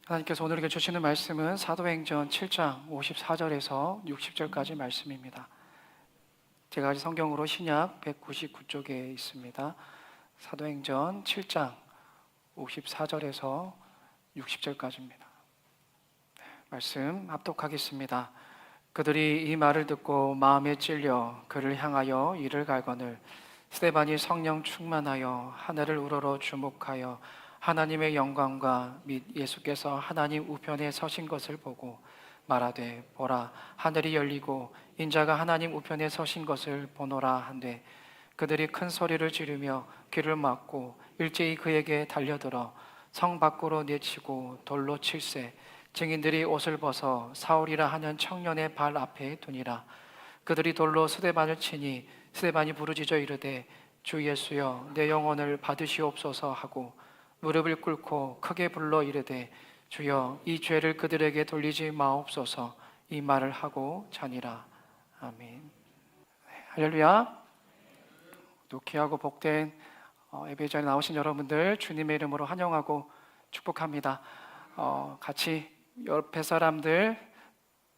하나님께서 오늘에게 주시는 말씀은 사도행전 7장 54절에서 60절까지 말씀입니다. 제가 아직 성경으로 신약 199쪽에 있습니다. 사도행전 7장 54절에서 60절까지입니다. 말씀 합독하겠습니다. 그들이 이 말을 듣고 마음에 찔려 그를 향하여 이를 갈거늘 스데반이 성령 충만하여 하늘을 우러러 주목하여 하나님의 영광과 및 예수께서 하나님 우편에 서신 것을 보고 말하되 보라 하늘이 열리고 인자가 하나님 우편에 서신 것을 보노라 한데 그들이 큰 소리를 지르며 귀를 막고 일제히 그에게 달려들어 성 밖으로 내치고 돌로 칠세 증인들이 옷을 벗어 사울이라 하는 청년의 발 앞에 두니라. 그들이 돌로 스데반을 치니 스데반이 부르짖어 이르되 주 예수여 내 영혼을 받으시옵소서 하고 무릎을 꿇고 크게 불러 이르되 주여 이 죄를 그들에게 돌리지 마옵소서. 이 말을 하고 자니라. 아멘. 할렐루야. 또 귀하고 복된 예배 자리에 나오신 여러분들 주님의 이름으로 환영하고 축복합니다. 같이 옆에 사람들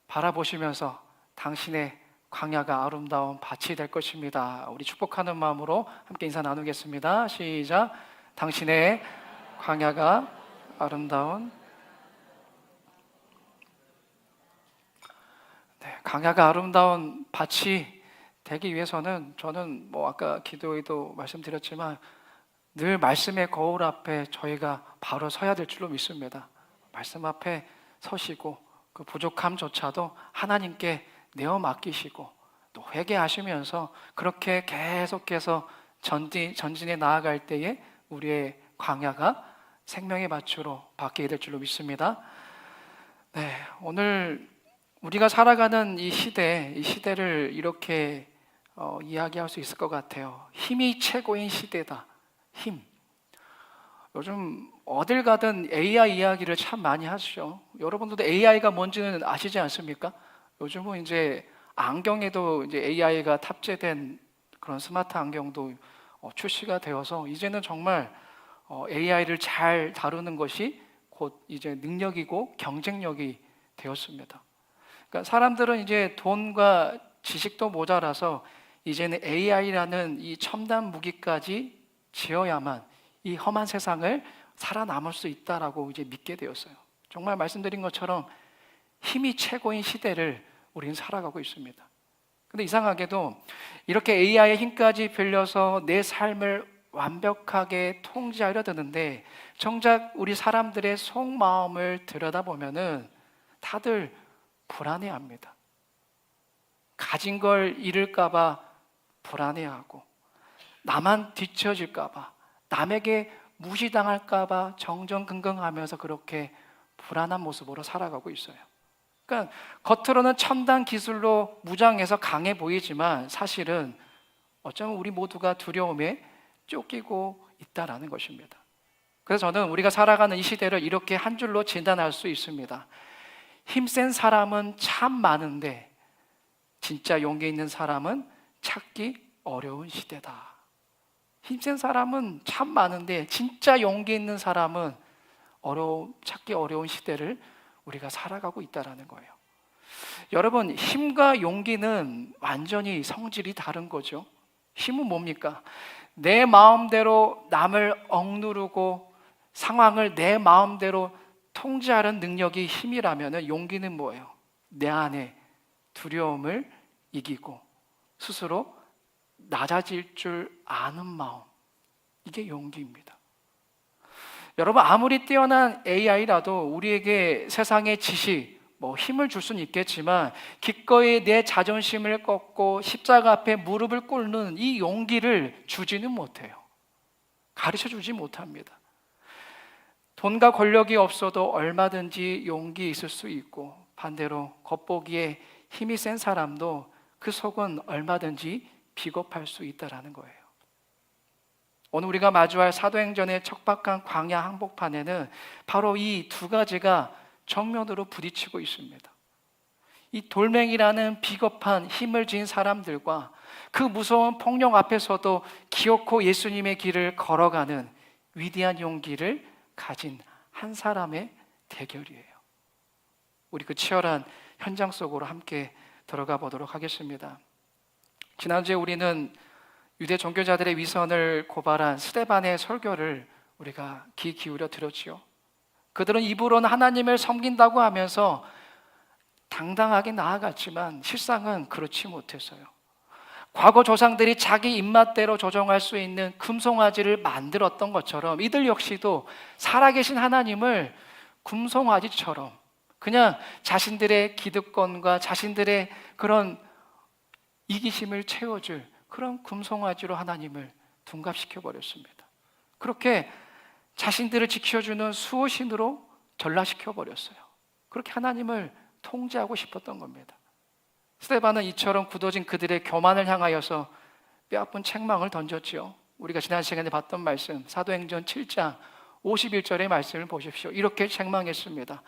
바라보시면서 당신의 광야가 아름다운 밭이 될 것입니다. 우리 축복하는 마음으로 함께 인사 나누겠습니다. 시작. 당신의 광야가 아름다운 광야가 아름다운 밭이 되기 위해서는 저는 아까 기도에도 말씀드렸지만 늘 말씀의 거울 앞에 저희가 바로 서야 될 줄로 믿습니다. 말씀 앞에 서시고 그 부족함조차도 하나님께 내어 맡기시고 또 회개하시면서 그렇게 계속해서 전진해 나아갈 때에 우리의 광야가 생명의 밭으로 바뀌게 될 줄로 믿습니다. 오늘 우리가 살아가는 이 시대를 이렇게 이야기할 수 있을 것 같아요. 힘이 최고인 시대다. 힘. 요즘 어딜 가든 AI 이야기를 참 많이 하시죠. 여러분들도 AI가 뭔지는 아시지 않습니까? 요즘은 이제 안경에도 이제 AI가 탑재된 그런 스마트 안경도 출시가 되어서 이제는 정말 AI를 잘 다루는 것이 곧 이제 능력이고 경쟁력이 되었습니다. 그러니까 사람들은 이제 돈과 지식도 모자라서 이제는 AI라는 이 첨단 무기까지 지어야만 이 험한 세상을 살아남을 수 있다라고 이제 믿게 되었어요. 정말 말씀드린 것처럼 힘이 최고인 시대를 우리는 살아가고 있습니다. 근데 이상하게도 이렇게 AI의 힘까지 빌려서 내 삶을 완벽하게 통제하려 드는데 정작 우리 사람들의 속마음을 들여다보면은 다들 불안해합니다. 가진 걸 잃을까봐 불안해하고 나만 뒤처질까봐 남에게 무시당할까봐 정정긍긍하면서 그렇게 불안한 모습으로 살아가고 있어요. 그러니까 겉으로는 첨단 기술로 무장해서 강해 보이지만 사실은 어쩌면 우리 모두가 두려움에 쫓기고 있다라는 것입니다. 그래서 저는 우리가 살아가는 이 시대를 이렇게 한 줄로 진단할 수 있습니다. 힘센 사람은 참 많은데 진짜 용기 있는 사람은 찾기 어려운 시대다. 힘센 사람은 참 많은데 진짜 용기 있는 사람은 찾기 어려운 시대를 우리가 살아가고 있다는 거예요. 여러분, 힘과 용기는 완전히 성질이 다른 거죠. 힘은 뭡니까? 내 마음대로 남을 억누르고 상황을 내 마음대로 통제하는 능력이 힘이라면 용기는 뭐예요? 내 안에 두려움을 이기고 스스로 낮아질 줄 아는 마음, 이게 용기입니다. 여러분, 아무리 뛰어난 AI라도 우리에게 세상의 지식, 힘을 줄 수는 있겠지만 기꺼이 내 자존심을 꺾고 십자가 앞에 무릎을 꿇는 이 용기를 주지는 못해요. 가르쳐주지 못합니다. 돈과 권력이 없어도 얼마든지 용기 있을 수 있고 반대로 겉보기에 힘이 센 사람도 그 속은 얼마든지 비겁할 수 있다는 거예요. 오늘 우리가 마주할 사도행전의 척박한 광야 한복판에는 바로 이 두 가지가 정면으로 부딪히고 있습니다. 이 돌멩이라는 비겁한 힘을 지닌 사람들과 그 무서운 폭력 앞에서도 기어코 예수님의 길을 걸어가는 위대한 용기를 가진 한 사람의 대결이에요. 우리 그 치열한 현장 속으로 함께 들어가 보도록 하겠습니다. 지난주에 우리는 유대 종교자들의 위선을 고발한 스데반의 설교를 우리가 귀 기울여 들었지요. 그들은 입으로는 하나님을 섬긴다고 하면서 당당하게 나아갔지만 실상은 그렇지 못했어요. 과거 조상들이 자기 입맛대로 조종할 수 있는 금송아지를 만들었던 것처럼 이들 역시도 살아계신 하나님을 금송아지처럼 그냥 자신들의 기득권과 자신들의 그런 이기심을 채워줄 그런 금송아지로 하나님을 둔갑시켜 버렸습니다. 그렇게 자신들을 지켜주는 수호신으로 전락시켜 버렸어요. 그렇게 하나님을 통제하고 싶었던 겁니다. 스데반은 이처럼 굳어진 그들의 교만을 향하여서 뼈아픈 책망을 던졌지요. 우리가 지난 시간에 봤던 말씀 사도행전 7장 51절의 말씀을 보십시오. 이렇게 책망했습니다.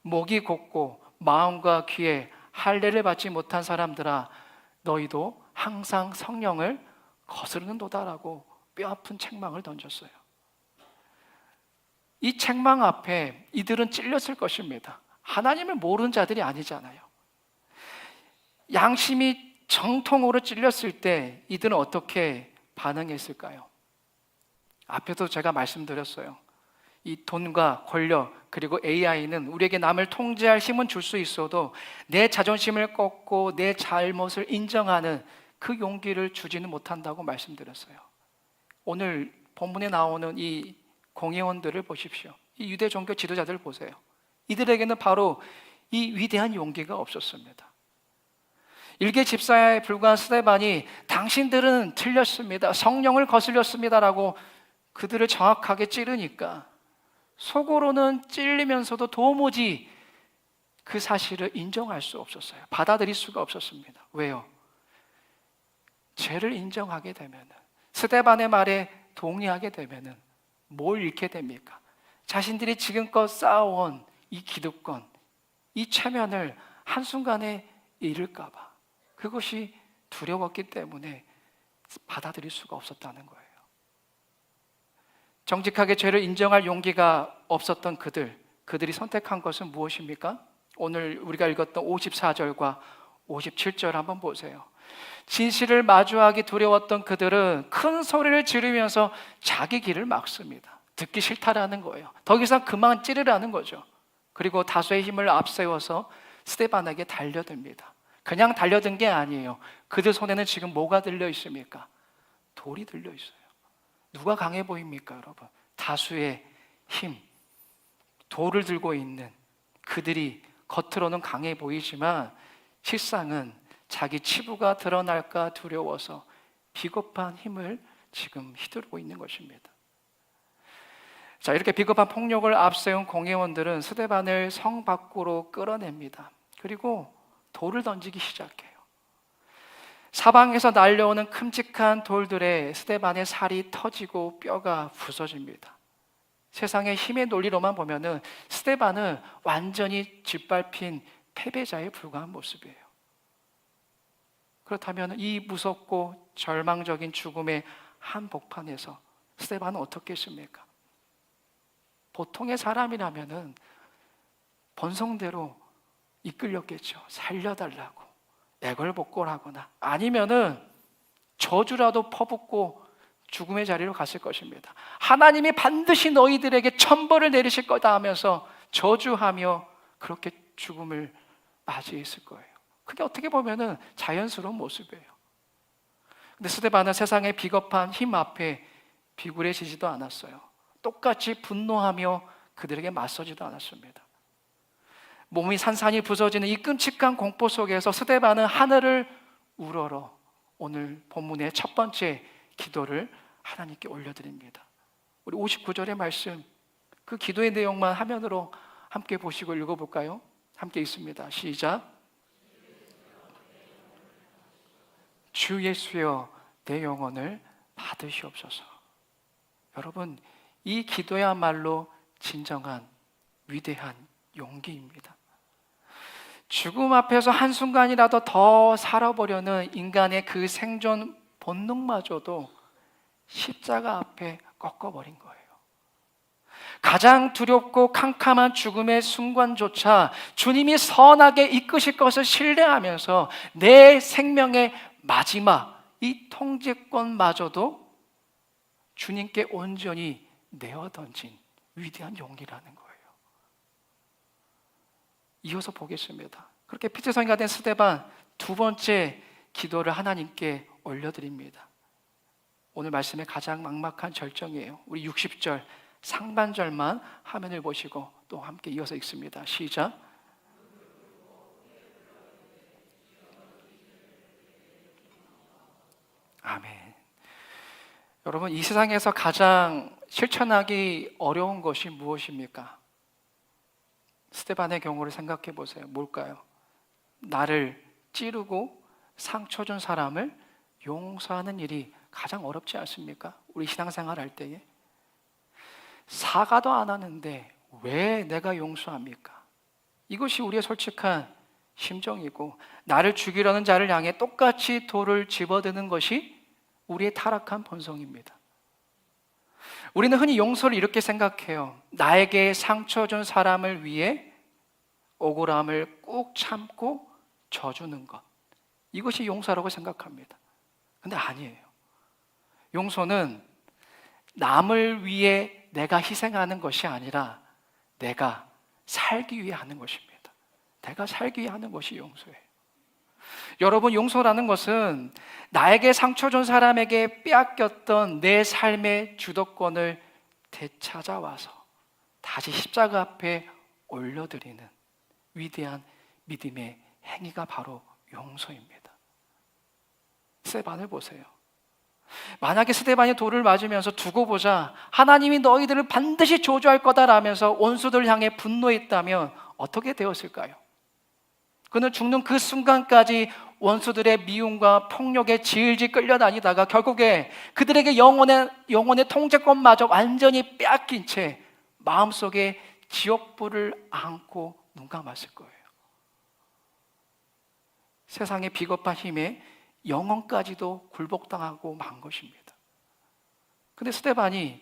목이 곧고 마음과 귀에 할례를 받지 못한 사람들아 너희도 항상 성령을 거스르는도다라고 뼈아픈 책망을 던졌어요. 이 책망 앞에 이들은 찔렸을 것입니다. 하나님을 모르는 자들이 아니잖아요. 양심이 정통으로 찔렸을 때 이들은 어떻게 반응했을까요? 앞에도 제가 말씀드렸어요. 이 돈과 권력 그리고 AI는 우리에게 남을 통제할 힘은 줄 수 있어도 내 자존심을 꺾고 내 잘못을 인정하는 그 용기를 주지는 못한다고 말씀드렸어요. 오늘 본문에 나오는 이 공회원들을 보십시오. 이 유대 종교 지도자들을 보세요. 이들에게는 바로 이 위대한 용기가 없었습니다. 일개 집사에 불과한 스데반이 당신들은 틀렸습니다, 성령을 거슬렸습니다라고 그들을 정확하게 찌르니까 속으로는 찔리면서도 도무지 그 사실을 인정할 수 없었어요. 받아들일 수가 없었습니다. 왜요? 죄를 인정하게 되면, 스데반의 말에 동의하게 되면 뭘 잃게 됩니까? 자신들이 지금껏 쌓아온 이 기득권, 이 체면을 한순간에 잃을까 봐 그것이 두려웠기 때문에 받아들일 수가 없었다는 거예요. 정직하게 죄를 인정할 용기가 없었던 그들이 선택한 것은 무엇입니까? 오늘 우리가 읽었던 54절과 57절 한번 보세요. 진실을 마주하기 두려웠던 그들은 큰 소리를 지르면서 자기 길을 막습니다. 듣기 싫다라는 거예요. 더 이상 그만 찌르라는 거죠. 그리고 다수의 힘을 앞세워서 스데반에게 달려듭니다. 그냥 달려든 게 아니에요. 그들 손에는 지금 뭐가 들려 있습니까? 돌이 들려 있어요. 누가 강해 보입니까, 여러분? 다수의 힘, 돌을 들고 있는 그들이 겉으로는 강해 보이지만 실상은 자기 치부가 드러날까 두려워서 비겁한 힘을 지금 휘두르고 있는 것입니다. 자, 이렇게 비겁한 폭력을 앞세운 공회원들은 스데반을 성 밖으로 끌어냅니다. 그리고 돌을 던지기 시작해요. 사방에서 날려오는 큼직한 돌들에 스데반의 살이 터지고 뼈가 부서집니다. 세상의 힘의 논리로만 보면은 스데반은 완전히 짓밟힌 패배자에 불과한 모습이에요. 그렇다면 이 무섭고 절망적인 죽음의 한복판에서 스데반은 어떻게 했습니까? 보통의 사람이라면은 본성대로 이끌렸겠죠. 살려달라고 애걸복걸하거나 아니면은 저주라도 퍼붓고 죽음의 자리로 갔을 것입니다. 하나님이 반드시 너희들에게 천벌을 내리실 거다 하면서 저주하며 그렇게 죽음을 맞이했을 거예요. 그게 어떻게 보면은 자연스러운 모습이에요. 근데 스데반은 세상의 비겁한 힘 앞에 비굴해지지도 않았어요. 똑같이 분노하며 그들에게 맞서지도 않았습니다. 몸이 산산이 부서지는 이 끔찍한 공포 속에서 스데반은 하늘을 우러러 오늘 본문의 첫 번째 기도를 하나님께 올려드립니다. 우리 59절의 말씀, 그 기도의 내용만 화면으로 함께 보시고 읽어볼까요? 함께 있습니다. 시작. 주 예수여 내 영혼을 받으시옵소서. 여러분, 이 기도야말로 진정한 위대한 용기입니다. 죽음 앞에서 한순간이라도 더 살아보려는 인간의 그 생존 본능마저도 십자가 앞에 꺾어버린 거예요. 가장 두렵고 캄캄한 죽음의 순간조차 주님이 선하게 이끄실 것을 신뢰하면서 내 생명의 마지막 이 통제권마저도 주님께 온전히 내어 던진 위대한 용기라는 거예요. 이어서 보겠습니다. 그렇게 피투성이가 된 스데반, 두 번째 기도를 하나님께 올려드립니다. 오늘 말씀의 가장 막막한 절정이에요. 우리 60절 상반절만 화면을 보시고 또 함께 이어서 읽습니다. 시작. 아멘. 여러분, 이 세상에서 가장 실천하기 어려운 것이 무엇입니까? 스데반의 경우를 생각해 보세요. 뭘까요? 나를 찌르고 상처 준 사람을 용서하는 일이 가장 어렵지 않습니까? 우리 신앙생활 할 때에 사과도 안 하는데 왜 내가 용서합니까? 이것이 우리의 솔직한 심정이고, 나를 죽이려는 자를 향해 똑같이 돌을 집어드는 것이 우리의 타락한 본성입니다. 우리는 흔히 용서를 이렇게 생각해요. 나에게 상처 준 사람을 위해 억울함을 꾹 참고 져주는 것, 이것이 용서라고 생각합니다. 근데 아니에요. 용서는 남을 위해 내가 희생하는 것이 아니라 내가 살기 위해 하는 것입니다. 내가 살기 위해 하는 것이 용서예요. 여러분, 용서라는 것은 나에게 상처 준 사람에게 빼앗겼던 내 삶의 주도권을 되찾아와서 다시 십자가 앞에 올려드리는 위대한 믿음의 행위가 바로 용서입니다. 스데반을 보세요. 만약에 스데반이 돌을 맞으면서 두고 보자, 하나님이 너희들을 반드시 저주할 거다라면서 원수들을 향해 분노했다면 어떻게 되었을까요? 그는 죽는 그 순간까지 원수들의 미움과 폭력에 질질 끌려다니다가 결국에 그들에게 영혼의 통제권마저 완전히 빼앗긴 채 마음속에 지옥불을 안고 눈 감았을 거예요. 세상의 비겁한 힘에 영혼까지도 굴복당하고 만 것입니다. 그런데 스데반이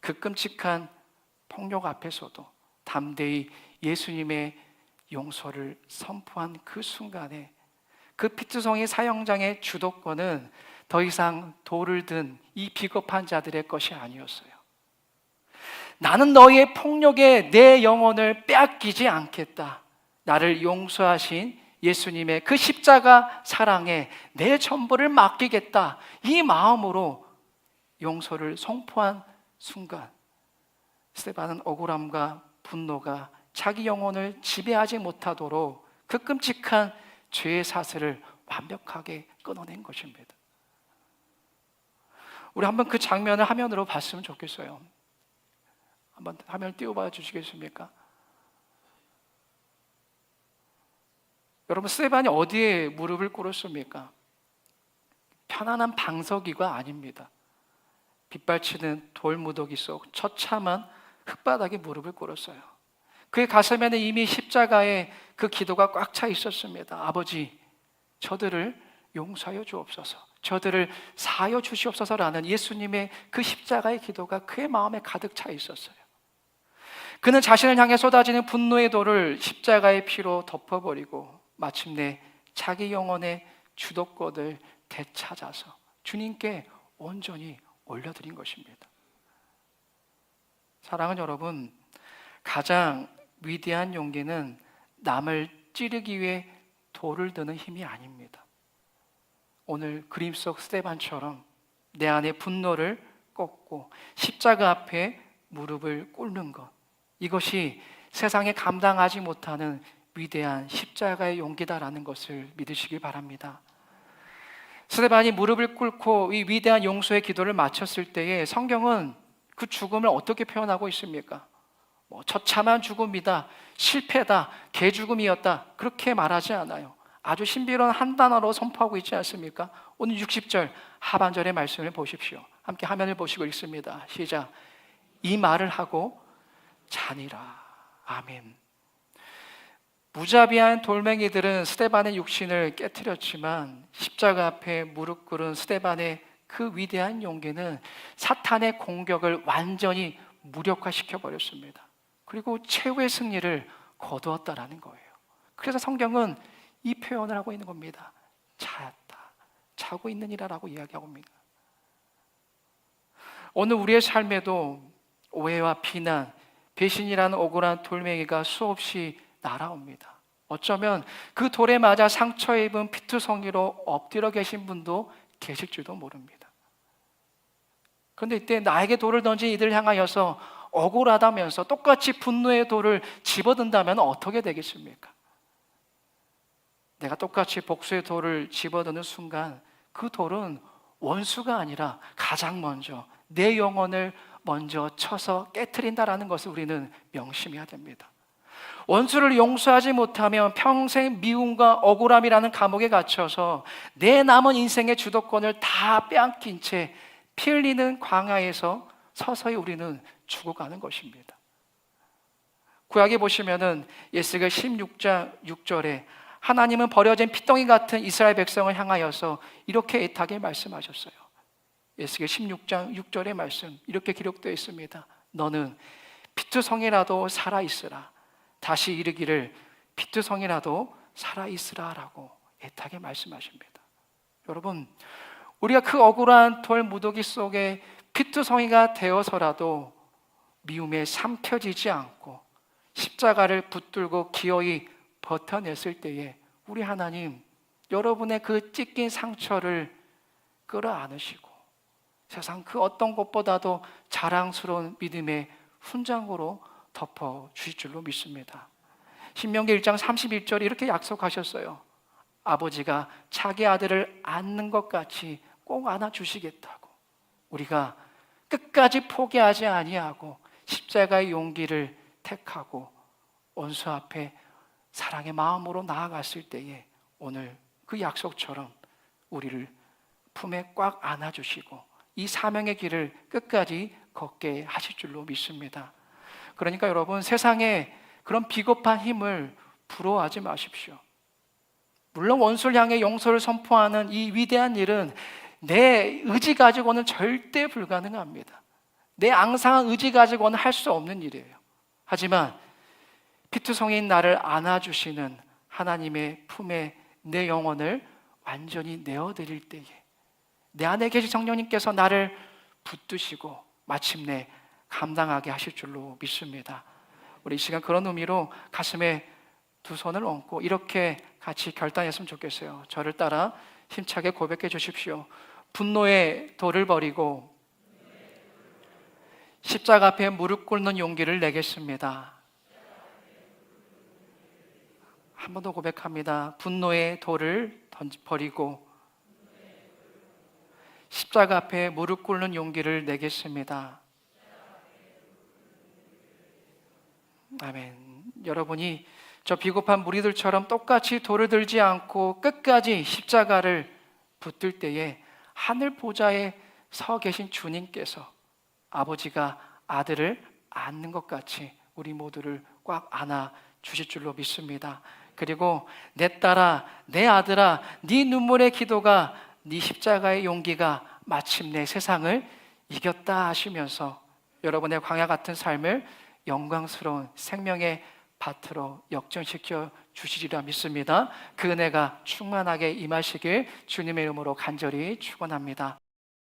그 끔찍한 폭력 앞에서도 담대히 예수님의 용서를 선포한 그 순간에 그 피투성이 사형장의 주도권은 더 이상 돌을 든 이 비겁한 자들의 것이 아니었어요. 나는 너희의 폭력에 내 영혼을 빼앗기지 않겠다. 나를 용서하신 예수님의 그 십자가 사랑에 내 전부를 맡기겠다. 이 마음으로 용서를 선포한 순간, 스데반은 억울함과 분노가 자기 영혼을 지배하지 못하도록 그 끔찍한 죄의 사슬을 완벽하게 끊어낸 것입니다. 우리 한번 그 장면을 화면으로 봤으면 좋겠어요. 한번 화면을 띄워봐 주시겠습니까? 여러분, 스데반이 어디에 무릎을 꿇었습니까? 편안한 방석이가 아닙니다. 빗발치는 돌무더기 속 처참한 흙바닥에 무릎을 꿇었어요. 그의 가슴에는 이미 십자가의 그 기도가 꽉 차 있었습니다. 아버지, 저들을 용서하여 주옵소서, 저들을 사하여 주시옵소서라는 예수님의 그 십자가의 기도가 그의 마음에 가득 차 있었어요. 그는 자신을 향해 쏟아지는 분노의 돌을 십자가의 피로 덮어버리고 마침내 자기 영혼의 주도권을 되찾아서 주님께 온전히 올려드린 것입니다. 사랑하는 여러분, 가장 위대한 용기는 남을 찌르기 위해 돌을 드는 힘이 아닙니다. 오늘 그림 속 스데반처럼 내 안의 분노를 꺾고 십자가 앞에 무릎을 꿇는 것, 이것이 세상에 감당하지 못하는 위대한 십자가의 용기다라는 것을 믿으시기 바랍니다. 스데반이 무릎을 꿇고 이 위대한 용서의 기도를 마쳤을 때에 성경은 그 죽음을 어떻게 표현하고 있습니까? 처참한 죽음이다, 실패다, 개죽음이었다, 그렇게 말하지 않아요. 아주 신비로운 한 단어로 선포하고 있지 않습니까? 오늘 60절 하반절의 말씀을 보십시오. 함께 화면을 보시고 읽습니다. 시작. 이 말을 하고 자니라. 아멘. 무자비한 돌멩이들은 스데반의 육신을 깨트렸지만 십자가 앞에 무릎 꿇은 스데반의 그 위대한 용기는 사탄의 공격을 완전히 무력화시켜 버렸습니다. 그리고 최후의 승리를 거두었다라는 거예요. 그래서 성경은 이 표현을 하고 있는 겁니다. 자였다, 자고 있느니라라고 이야기하고 있습니다. 오늘 우리의 삶에도 오해와 비난, 배신이라는 억울한 돌멩이가 수없이 날아옵니다. 어쩌면 그 돌에 맞아 상처 입은 피투성이로 엎드려 계신 분도 계실지도 모릅니다. 그런데 이때 나에게 돌을 던진 이들을 향하여서 억울하다면서 똑같이 분노의 돌을 집어든다면 어떻게 되겠습니까? 내가 똑같이 복수의 돌을 집어드는 순간 그 돌은 원수가 아니라 가장 먼저 내 영혼을 먼저 쳐서 깨트린다라는 것을 우리는 명심해야 됩니다. 원수를 용서하지 못하면 평생 미움과 억울함이라는 감옥에 갇혀서 내 남은 인생의 주도권을 다 빼앗긴 채 피 흘리는 광야에서 서서히 우리는 죽어가는 것입니다. 구약에 보시면은 에스겔 16장 6절에 하나님은 버려진 피덩이 같은 이스라엘 백성을 향하여서 이렇게 애타게 말씀하셨어요. 에스겔 16장 6절의 말씀 이렇게 기록되어 있습니다. 너는 피투성이라도 살아있으라. 다시 이르기를 피투성이라도 살아있으라 라고 애타게 말씀하십니다. 여러분, 우리가 그 억울한 돌 무더기 속에 피투성이가 되어서라도 미움에 삼켜지지 않고 십자가를 붙들고 기어이 버텨냈을 때에 우리 하나님, 여러분의 그 찢긴 상처를 끌어안으시고 세상 그 어떤 것보다도 자랑스러운 믿음의 훈장으로 덮어주실 줄로 믿습니다. 신명기 1장 31절에 이렇게 약속하셨어요. 아버지가 자기 아들을 안는 것 같이 꼭 안아주시겠다고. 우리가 끝까지 포기하지 아니하고 십자가의 용기를 택하고 원수 앞에 사랑의 마음으로 나아갔을 때에 오늘 그 약속처럼 우리를 품에 꽉 안아주시고 이 사명의 길을 끝까지 걷게 하실 줄로 믿습니다. 그러니까 여러분, 세상에 그런 비겁한 힘을 부러워하지 마십시오. 물론 원수를 향해 용서를 선포하는 이 위대한 일은 내 의지 가지고는 절대 불가능합니다. 내 앙상한 의지 가지고는 할 수 없는 일이에요. 하지만 피투성이인 나를 안아주시는 하나님의 품에 내 영혼을 완전히 내어드릴 때에 내 안에 계신 성령님께서 나를 붙드시고 마침내 감당하게 하실 줄로 믿습니다. 우리 이 시간 그런 의미로 가슴에 두 손을 얹고 이렇게 같이 결단했으면 좋겠어요. 저를 따라 힘차게 고백해 주십시오. 분노의 돌을 버리고 십자가 앞에 무릎 꿇는 용기를 내겠습니다. 한 번 더 고백합니다. 분노의 돌을 버리고 십자가 앞에 무릎 꿇는 용기를 내겠습니다. 아멘. 여러분이 저 비겁한 무리들처럼 똑같이 돌을 들지 않고 끝까지 십자가를 붙들 때에 하늘 보좌에 서 계신 주님께서 아버지가 아들을 안는 것 같이 우리 모두를 꽉 안아 주실 줄로 믿습니다. 그리고 내 딸아, 내 아들아, 네 눈물의 기도가, 네 십자가의 용기가 마침내 세상을 이겼다 하시면서 여러분의 광야 같은 삶을 영광스러운 생명의 밭으로 역전시켜 주시리라 믿습니다. 그 은혜가 충만하게 임하시길 주님의 이름으로 간절히 축원합니다.